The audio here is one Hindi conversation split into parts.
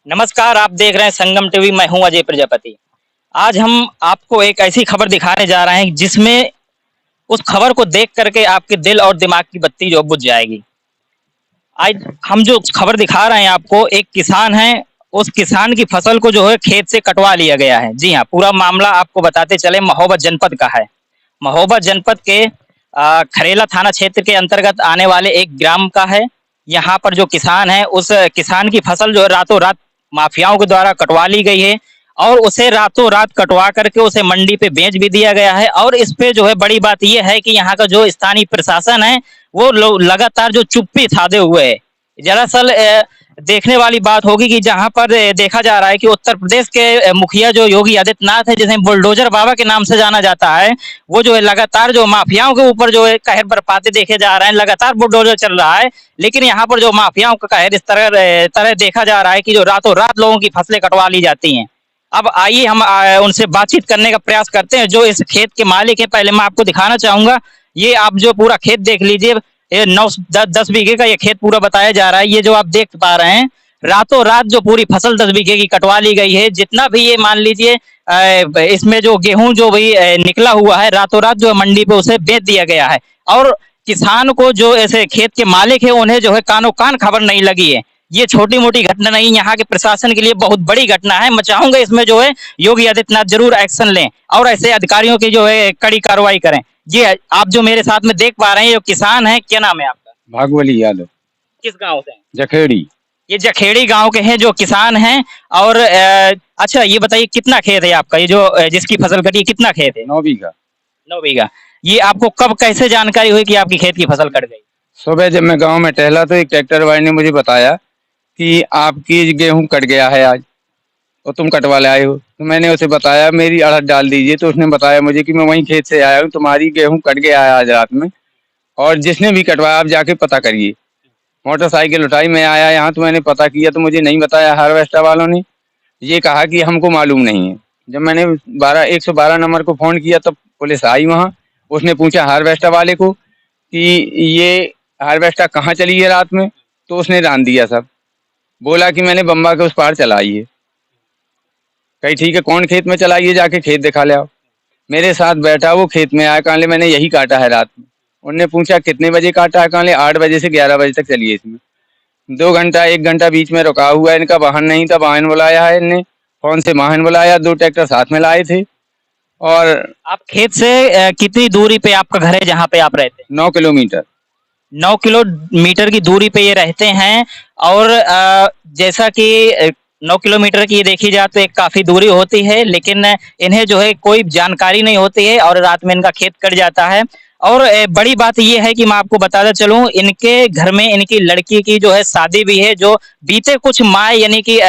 नमस्कार, आप देख रहे हैं संगम टीवी। मैं हूं अजय प्रजापति। आज हम आपको एक ऐसी खबर दिखाने जा रहे हैं जिसमें उस खबर को देख करके आपके दिल और दिमाग की बत्ती जो बुझ जाएगी। आज हम जो खबर दिखा रहे हैं आपको, एक किसान है, उस किसान की फसल को जो है खेत से कटवा लिया गया है। जी हाँ, पूरा मामला आपको बताते चले, महोबा जनपद का है। महोबा जनपद के खरेला थाना क्षेत्र के अंतर्गत आने वाले एक ग्राम का है। यहाँ पर जो किसान है, उस किसान की फसल जो है रातों रात माफियाओं के द्वारा कटवा ली गई है और उसे रातों रात कटवा करके उसे मंडी पे बेच भी दिया गया है। और इस पे जो है बड़ी बात यह है कि यहाँ का जो स्थानीय प्रशासन है वो लगातार जो चुप्पी साधे हुए है। दरअसल देखने वाली बात होगी कि जहां पर देखा जा रहा है कि उत्तर प्रदेश के मुखिया जो योगी आदित्यनाथ है, जिसे बुलडोजर बाबा के नाम से जाना जाता है, वो जो है लगातार जो माफियाओं के ऊपर जो है कहर बरपाते देखे जा रहे हैं। लगातार बुलडोजर चल रहा है, लेकिन यहाँ पर जो माफियाओं का कहर इस तरह देखा जा रहा है कि जो रातों रात लोगों की फसलें कटवा ली जाती हैं। अब आइए हम उनसे बातचीत करने का प्रयास करते हैं जो इस खेत के मालिक है। पहले मैं आपको दिखाना चाहूंगा, ये आप जो पूरा खेत देख लीजिए। ये 9-10 बीघे का ये खेत पूरा बताया जा रहा है। ये जो आप देख पा रहे हैं, रातों रात जो पूरी फसल 10 बीघे की कटवा ली गई है। जितना भी ये मान लीजिए इसमें जो गेहूं जो भी निकला हुआ है, रातों रात जो है मंडी पे उसे बेच दिया गया है। और किसान को जो ऐसे खेत के मालिक है, उन्हें जो है कानो कान खबर नहीं लगी है। ये छोटी मोटी घटना नहीं, यहाँ के प्रशासन के लिए बहुत बड़ी घटना है। मैं चाहूंगा इसमें जो है योगी आदित्यनाथ जरूर एक्शन लें और ऐसे अधिकारियों की जो है कड़ी कार्रवाई करें। जी आप जो मेरे साथ में देख पा रहे हैं, जो किसान है, क्या नाम है आपका? भागवली यादव। किस गांव से हैं? जखेड़ी। ये जखेड़ी गांव के हैं जो किसान हैं। और अच्छा ये बताइए, कितना खेत है आपका? ये जो जिसकी फसल कटी है, कितना खेत है? 9 बीघा। 9 बीघा। ये आपको कब कैसे जानकारी हुई कि आपकी खेत की फसल कट गई? सुबह जब मैं गांव में टहला तो एक ट्रैक्टर वाले ने मुझे बताया कि आपकी गेहूं कट गया है आज और तुम कटवा ले आए हो। तो मैंने उसे बताया मेरी अड़हर डाल दीजिए। तो उसने बताया मुझे कि मैं वहीं खेत से आया हूँ, तुम्हारी गेहूं कट गया है आज रात में, और जिसने भी कटवाया आप जाके पता करिए। मोटरसाइकिल उठाई, मैं आया यहाँ तो मैंने पता किया तो मुझे नहीं बताया हार्वेस्टर वालों ने। ये कहा कि हमको मालूम नहीं है। जब मैंने 112 नंबर को फ़ोन किया तब पुलिस आई वहाँ। उसने पूछा हार्वेस्टर वाले को कि ये हार्वेस्टर कहाँ चली है रात में, तो उसने रान दिया सब। बोला कि मैंने बम्बा के उस पार चलाई है। कही ठीक है, कौन खेत में चलाई है, जाके खेत दिखा ले आओ। मेरे साथ बैठा वो खेत में आया, कहाँ ले मैंने यही काटा है रात में। उनने पूछा कितने बजे काटा है, कहाँ ले 8 बजे से 11 बजे तक चली है इसमें। 2 घंटा 1 घंटा बीच में रुका हुआ है। इनका वाहन नहीं था, वाहन बुलाया है इनने, फोन से वाहन बुलाया। 2 ट्रैक्टर साथ में लाए थे। और आप खेत से कितनी दूरी पे आपका घर है जहाँ पे आप रहते हैं? 9 किलोमीटर। 9 किलोमीटर की दूरी पे ये रहते हैं। और जैसा कि 9 किलोमीटर की देखी जाए तो एक काफी दूरी होती है, लेकिन इन्हें जो है कोई जानकारी नहीं होती है और रात में इनका खेत कट जाता है। और बड़ी बात यह है कि मैं आपको बताता चलूं, इनके घर में इनकी लड़की की जो है शादी भी है, जो बीते कुछ माह यानी कि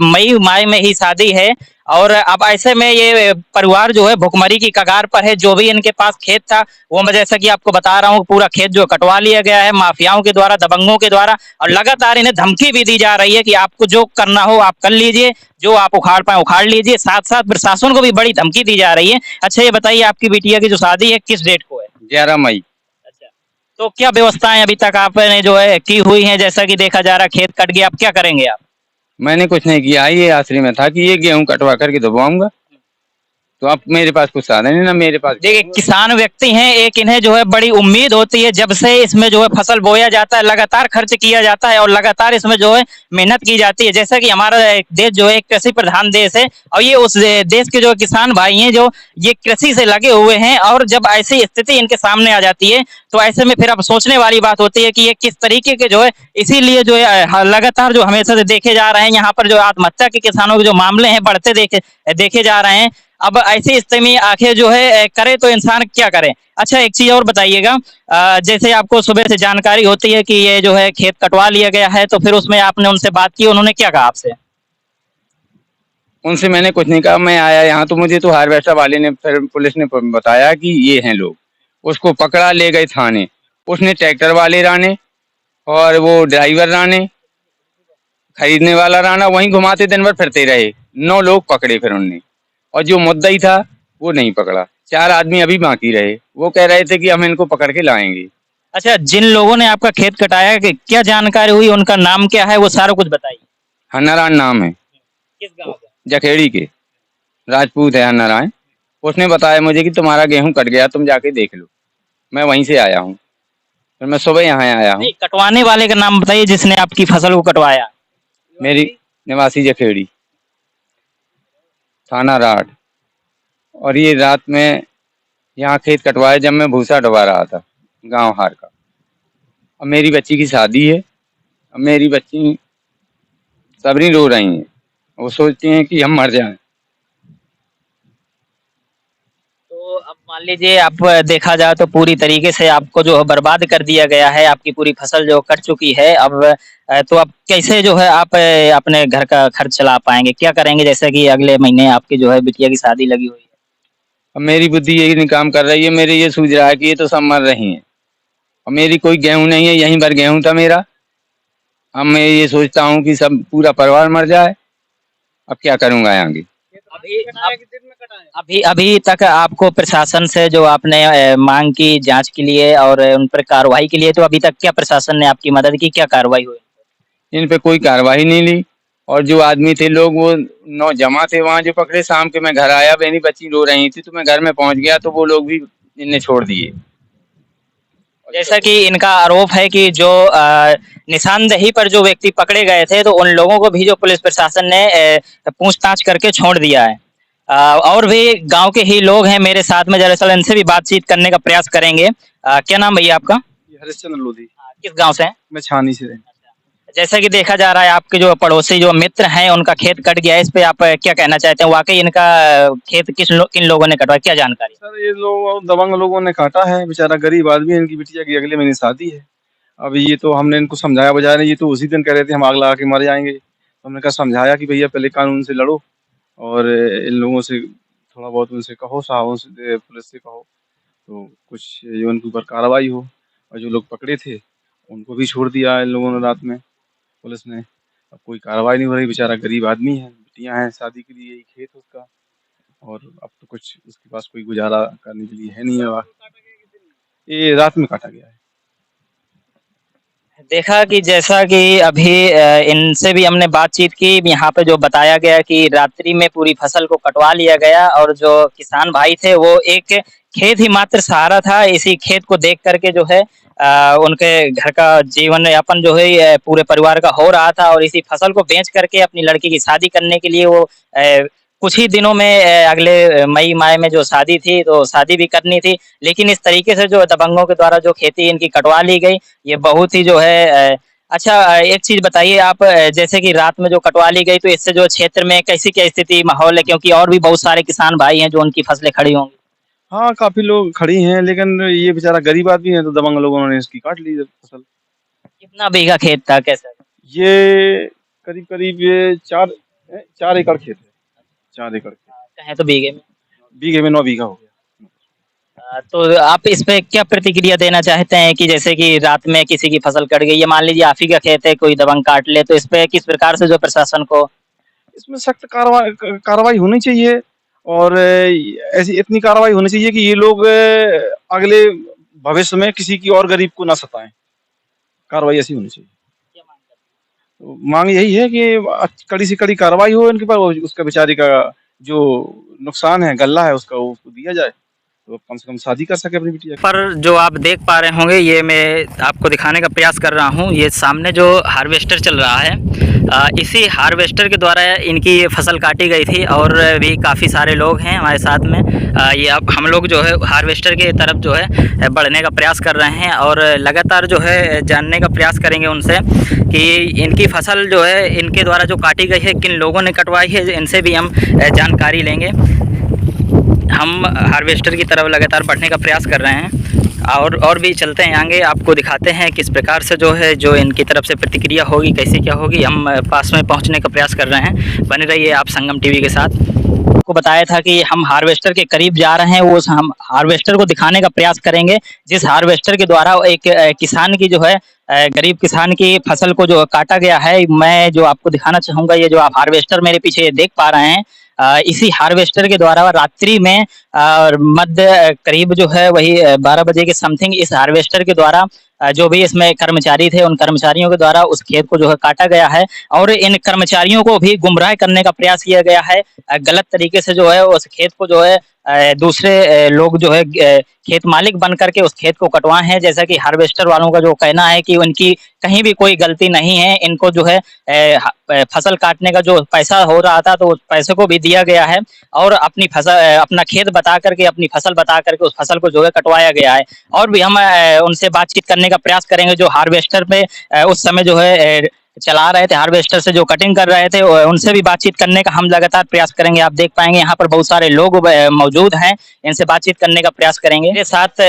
मई माह में ही शादी है। और अब ऐसे में ये परिवार जो है भुखमरी की कगार पर है। जो भी इनके पास खेत था, वो मैं जैसा कि आपको बता रहा हूँ, पूरा खेत जो कटवा लिया गया है माफियाओं के द्वारा, दबंगों के द्वारा। और लगातार इन्हें धमकी भी दी जा रही है कि आपको जो करना हो आप कर लीजिए, जो आप उखाड़ पाए उखाड़ लीजिए। साथ साथ प्रशासन को भी बड़ी धमकी दी जा रही है। अच्छा ये बताइए, आपकी बिटिया की जो शादी है किस डेट को है? 11 मई। अच्छा, तो क्या व्यवस्थाएं अभी तक आपने जो है की हुई है? जैसा कि देखा जा रहा है खेत कट गया, अब क्या करेंगे आप? मैंने कुछ नहीं किया, ये आश्रय में था कि ये गेहूं कटवा करके दबाऊंगा। तो अब मेरे पास कुछ साधन है ना, मेरे पास। देखिए, किसान व्यक्ति हैं, एक इन्हें जो है बड़ी उम्मीद होती है। जब से इसमें जो है फसल बोया जाता है, लगातार खर्च किया जाता है और लगातार इसमें जो है मेहनत की जाती है। जैसा कि हमारा देश जो है एक कृषि प्रधान देश है, और ये उस देश के जो किसान भाई हैं जो ये कृषि से लगे हुए हैं। और जब ऐसी स्थिति इनके सामने आ जाती है, तो ऐसे में फिर अब सोचने वाली बात होती है कि ये किस तरीके के जो है, इसीलिए जो है लगातार जो हमेशा से देखे जा रहे हैं यहाँ पर जो आत्महत्या के किसानों के जो मामले हैं बढ़ते देखे जा रहे हैं। अब ऐसी स्थिति में आखिर जो है करे तो इंसान क्या करे? अच्छा एक चीज और बताइएगा, जैसे आपको सुबह से जानकारी होती है कि ये जो है खेत कटवा लिया गया है, तो फिर उसमें आपने उनसे बात की, उन्होंने क्या कहा आपसे? उनसे मैंने कुछ नहीं कहा। मैं आया यहाँ तो मुझे तो हार्वेस्टर वाले ने, फिर पुलिस ने बताया कि ये हैं लोग। उसको पकड़ा, ले गए थाने। उसने ट्रैक्टर वाले राने और वो ड्राइवर राने, खरीदने वाला राना, वहीं घुमाते दिन भर फिरते रहे। 9 लोग पकड़े फिर उनने, और जो मुद्दई था वो नहीं पकड़ा। 4 आदमी अभी बाकी रहे। वो कह रहे थे कि हम इनको पकड़ के लाएंगे। अच्छा, जिन लोगों ने आपका खेत कटाया, कि क्या जानकारी हुई, उनका नाम क्या है, वो सारा कुछ बताइए। हन्नारायण नाम है, किस गांव का? जखेड़ी के, राजपूत है हन्नारायण। उसने बताया मुझे कि तुम्हारा गेहूं कट गया, तुम जाके देख लो। मैं वहीं से आया हूँ, फिर मैं सुबह यहाँ आया हूँ। नहीं, कटवाने वाले का नाम बताइए जिसने आपकी फसल को कटवाया। मेरी निवासी जखेड़ी, थाना राठ। और ये रात में यहाँ खेत कटवाया जब मैं भूसा डुबा रहा था गांव हार का। अब मेरी बच्ची की शादी है, अब मेरी बच्ची सबरी रो रही हैं, वो सोचती हैं कि हम मर जाएं। तो अब मान लीजिए आप देखा जाए तो पूरी तरीके से आपको जो है बर्बाद कर दिया गया है, आपकी पूरी फसल जो कट चुकी है। अब तो अब कैसे जो है आप अपने घर का खर्च चला पाएंगे, क्या करेंगे? जैसे कि अगले महीने आपकी जो है बिटिया की शादी लगी हुई है। अब मेरी बुद्धि यही नहीं काम कर रही है, मेरे ये सूझ रहा है कि ये तो सब मर रही हैं। और मेरी कोई गेहूं नहीं है, यहीं पर गेहूं था मेरा। अब मैं ये सोचता हूँ कि सब पूरा परिवार मर जाए। अब क्या करूंगा आगे। अभी अभी अभी तक आपको प्रशासन से जो आपने मांग की जांच के लिए और उन पर कार्रवाई के लिए, तो अभी तक क्या प्रशासन ने आपकी मदद की, क्या कार्रवाई हुई? इन पे कोई कार्रवाई नहीं ली। और जो आदमी थे लोग वो नौजवान थे वहाँ जो पकड़े, शाम के मैं घर आया, मेरी बच्ची रो रही थी तो मैं घर में पहुंच गया तो वो लोग भी इन्हें छोड़ दिए। जैसा कि इनका आरोप है कि जो निशानदेही पर जो व्यक्ति पकड़े गए थे, तो उन लोगों को भी जो पुलिस प्रशासन ने पूछताछ करके छोड़ दिया है। और भी गांव के ही लोग हैं मेरे साथ में, दरअसल इनसे भी बातचीत करने का प्रयास करेंगे। क्या नाम भैया आपका? हरिश्चंद्र लोधी। किस गांव से हैं? मैं छानी से। जैसा कि देखा जा रहा है आपके जो पड़ोसी जो मित्र हैं उनका खेत कट गया है, इस पे आप क्या कहना चाहते हैं? वाकई इनका खेत किन लोगों ने कटवाया, क्या जानकारी? सर ये लोग दबंग लोगों ने काटा है, बेचारा गरीब आदमी है, इनकी बिटिया की अगले महीने शादी है। अब ये तो हमने इनको समझाया बजाय नहीं, ये तो उसी दिन कह रहे थे हम आग लगा के मर जाएंगे। तो हमने कहा समझाया कि भैया पहले कानून से लड़ो और इन लोगों से थोड़ा बहुत उनसे कहो, साहबों से, पुलिस से कहो तो कुछ जो उनके ऊपर कार्रवाई हो। और जो लोग पकड़े थे उनको भी छोड़ दिया इन लोगों ने रात में, पुलिस ने। अब कोई कार्रवाई नहीं हो रही, बेचारा गरीब आदमी है, बिटियां हैं, शादी के लिए यही खेत है उसका। और अब तो कुछ उसके पास कोई गुजारा करने के लिए है नहीं है। ये रात में काटा गया है। देखा कि जैसा कि अभी इनसे भी हमने बातचीत की, यहाँ पे जो बताया गया कि रात्रि में पूरी फसल को कटवा लिया गया और जो किसान भाई थे वो एक खेत ही मात्र सहारा था। इसी खेत को देख करके जो है उनके घर का जीवन यापन जो है पूरे परिवार का हो रहा था, और इसी फसल को बेच करके अपनी लड़की की शादी करने के लिए वो कुछ ही दिनों में अगले मई माह में जो शादी थी तो शादी भी करनी थी। लेकिन इस तरीके से जो दबंगों के द्वारा जो खेती इनकी कटवा ली गई, ये बहुत ही जो है अच्छा एक चीज बताइए आप, जैसे कि रात में जो कटवा ली गई तो इससे जो क्षेत्र में कैसी क्या स्थिति माहौल है, क्योंकि और भी बहुत सारे किसान भाई हैं जो उनकी फसलें खड़ी होंगी। हाँ काफी लोग खड़ी हैं, लेकिन ये बेचारा गरीब आदमी है तो दबंग लोगों ने इसकी काट ली फसल। कितना बीघा खेत था, कैसा? ये करीब करीब ये 4 एकड़ खेत है। 4 एकड़ खेत, कहें तो बीघे में। बीघे में 9 बीघा हो गया। तो आप इस पे क्या प्रतिक्रिया देना चाहते हैं कि जैसे कि रात में किसी की फसल कट गई है, मान लीजिए आप ही का खेत है, कोई दबंग काट ले, तो इस पे किस प्रकार से जो प्रशासन को इसमें सख्त कार्रवाई होनी चाहिए। और ऐसी इतनी कार्रवाई होनी चाहिए कि ये लोग अगले भविष्य में किसी की और गरीब को ना सताएं। कार्रवाई ऐसी होनी चाहिए। तो मांग यही है कि कड़ी से कड़ी कार्रवाई हो इनके पर, उसका बेचारी का जो नुकसान है, गल्ला है उसका, वो उसको दिया जाए तो कम से कम शादी कर सके अपनी बिटिया की। पर जो आप देख पा रहे होंगे, ये मैं आपको दिखाने का प्रयास कर रहा हूँ, ये सामने जो हार्वेस्टर चल रहा है, इसी हार्वेस्टर के द्वारा इनकी ये फसल काटी गई थी। और भी काफ़ी सारे लोग हैं हमारे साथ में। ये अब हम लोग जो है हार्वेस्टर के तरफ जो है बढ़ने का प्रयास कर रहे हैं और लगातार जो है जानने का प्रयास करेंगे उनसे कि इनकी फसल जो है इनके द्वारा जो काटी गई है किन लोगों ने कटवाई है, इनसे भी हम जानकारी लेंगे। हम हार्वेस्टर की तरफ लगातार बढ़ने का प्रयास कर रहे हैं और भी चलते हैं आगे, आपको दिखाते हैं किस प्रकार से जो है जो इनकी तरफ से प्रतिक्रिया होगी, कैसे क्या होगी। हम पास में पहुंचने का प्रयास कर रहे हैं, बने रहिए आप संगम टीवी के साथ। आपको बताया था कि हम हार्वेस्टर के करीब जा रहे हैं, वो हम हार्वेस्टर को दिखाने का प्रयास करेंगे जिस हार्वेस्टर के द्वारा एक किसान की जो है गरीब किसान की फसल को जो काटा गया है। मैं जो आपको दिखाना चाहूँगा, ये जो आप हार्वेस्टर मेरे पीछे देख पा रहे हैं, इसी हार्वेस्टर के द्वारा रात्रि में मध्य करीब जो है वही 12 बजे के समथिंग इस हार्वेस्टर के द्वारा जो भी इसमें कर्मचारी थे उन कर्मचारियों के द्वारा उस खेत को जो है काटा गया है और इन कर्मचारियों को भी गुमराह करने का प्रयास किया गया है। गलत तरीके से जो है उस खेत को जो है दूसरे लोग जो है खेत मालिक बन करके उस खेत को कटवाए हैं। जैसा कि हार्वेस्टर वालों का जो कहना है कि उनकी कहीं भी कोई गलती नहीं है, इनको जो है फसल काटने का जो पैसा हो रहा था तो उस पैसे को भी दिया गया है और अपनी फसल अपना खेत बता करके अपनी फसल बता करके उस फसल को जो है कटवाया गया है। और भी हम उनसे बातचीत करने का प्रयास करेंगे जो हार्वेस्टर पे उस समय जो है चला रहे थे, हार्वेस्टर से जो कटिंग कर रहे थे उनसे भी बातचीत करने का हम लगातार प्रयास करेंगे। आप देख पाएंगे यहाँ पर बहुत सारे लोग मौजूद हैं, इनसे बातचीत करने का प्रयास करेंगे। मेरे साथ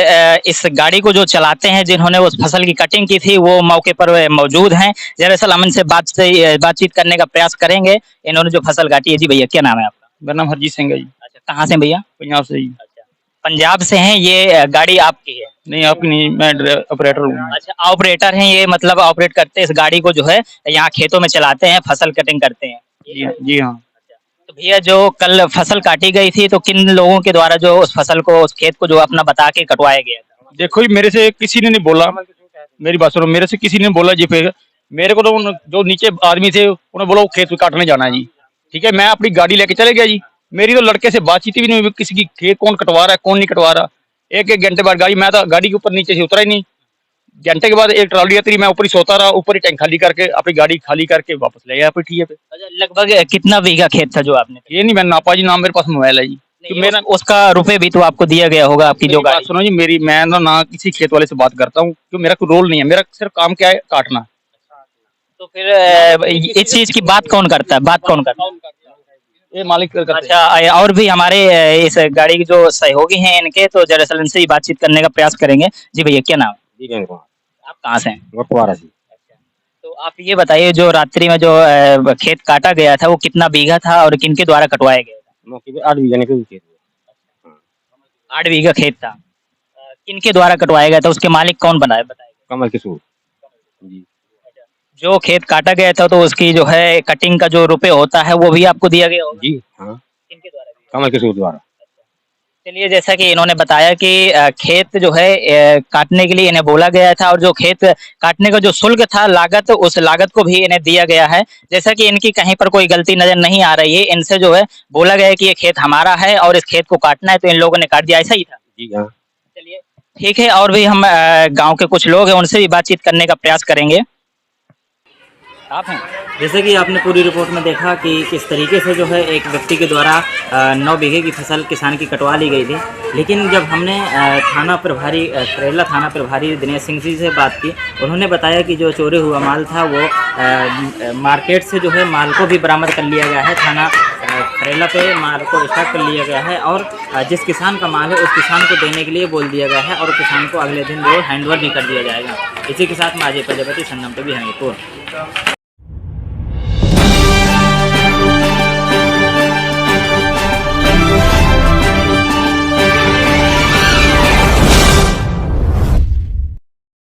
इस गाड़ी को जो चलाते हैं जिन्होंने उस फसल की कटिंग की थी वो मौके पर मौजूद हैं। दरअसल हम इनसे बातचीत करने का प्रयास करेंगे। इन्होंने जो फसल काटी है, जी भैया क्या नाम है आपका? मेरा नाम हरजीत सिंह है जी। अच्छा, कहाँ से भैया? पंजाब से जी। अच्छा, पंजाब से हैं। ये गाड़ी आपकी है? नहीं, आपकी नहीं, मैं ऑपरेटर हूँ। अच्छा, ऑपरेटर हैं ये, मतलब ऑपरेट करते हैं इस गाड़ी को जो है यहाँ खेतों में चलाते हैं, फसल कटिंग करते हैं। जी हाँ। तो भैया जो कल फसल काटी गई थी तो किन लोगों के द्वारा जो उस फसल को उस खेत को जो अपना बता के कटवाया गया था? देखो जी, मेरे से किसी ने नहीं बोला, मेरी बात सुनो, मेरे से किसी ने बोला जी। फिर मेरे को तो जो नीचे आदमी थे उन्होंने बोला वो खेत काटने जाना है जी। ठीक है, मैं अपनी गाड़ी लेके चले गया जी। मेरी तो लड़के से बातचीत भी नहीं हुई, किसी की खेत कौन कटवा रहा है कौन नहीं कटवा रहा। एक घंटे बाद मैं तो गाड़ी के ऊपर नीचे से उतरा ही नहीं। घंटे के बाद एक ट्रॉली आती, मैं ऊपर ही सोता रहा, ऊपर ही टैंक खाली करके अपनी गाड़ी खाली करके वापस ले गया पीठिए पे। अच्छा, लगभग कितना बीघा खेत था जो आपने? ये नहीं मैंने नापा जी, नाम मेरे पास मोबाइल है जी। तो मेरा उसका रुपए भी तो आपको दिया गया होगा आपकी जो गाड़ी? सुनो जी, मैं ना किसी खेत वाले से बात करता हूँ क्योंकि मेरा कोई रोल नहीं है, मेरा सिर्फ काम क्या है, काटना। तो फिर इस चीज की बात कौन करता है? बात कौन करता है? ये मालिक करते हैं। अच्छा, और भी हमारे इस गाड़ी के जो सहयोगी हैं इनके, तो दरअसल इनसे ही बातचीत करने का प्रयास करेंगे। जी भैया क्या नाम है? जी, आप कहाँ से हैं? गुरुद्वारा जी। तो आप ये बताइए जो रात्रि में जो खेत काटा गया था वो कितना बीघा था और किनके द्वारा कटवाया गया था? मौके पे 8 बीघा निकल खेत हुआ। 8 बीघा खेत था। किनके द्वारा कटवाया गया था, उसके मालिक कौन बताएगा? कमल किशोर जी। जो खेत काटा गया था तो उसकी जो है कटिंग का जो रुपए होता है वो भी आपको दिया गया होगा? जी हाँ, किनके द्वारा दिया? कमल किशोर द्वारा। चलिए, जैसा कि इन्होंने बताया कि खेत जो है काटने के लिए इन्हें बोला गया था और जो खेत काटने का जो शुल्क था, लागत, उस लागत को भी इन्हें दिया गया है। जैसा कि इनकी कहीं पर कोई गलती नजर नहीं आ रही है, इनसे जो है बोला गया है कि ये खेत हमारा है और इस खेत को काटना है, तो इन लोगों ने काट दिया। ऐसा ही था? जी हाँ। चलिए ठीक है, और भी हम गांव के कुछ लोग हैं उनसे भी बातचीत करने का प्रयास करेंगे। आप हैं? जैसे कि आपने पूरी रिपोर्ट में देखा कि किस तरीके से जो है एक व्यक्ति के द्वारा 9 बीघे की फसल किसान की कटवा ली गई थी। लेकिन जब हमने थाना प्रभारी खरेला थाना प्रभारी दिनेश सिंह जी से बात की, उन्होंने बताया कि जो चोरी हुआ माल था वो मार्केट से जो है माल को भी बरामद कर लिया गया है। थाना खरेला पे माल को स्टॉक कर लिया गया है और जिस किसान का माल है उस किसान को देने के लिए बोल दिया गया है और किसान को अगले दिन जो हैंडओवर भी कर दिया जाएगा। इसी के साथ मैं अजय प्रजापति, संगम टीवी, हमीरपुर।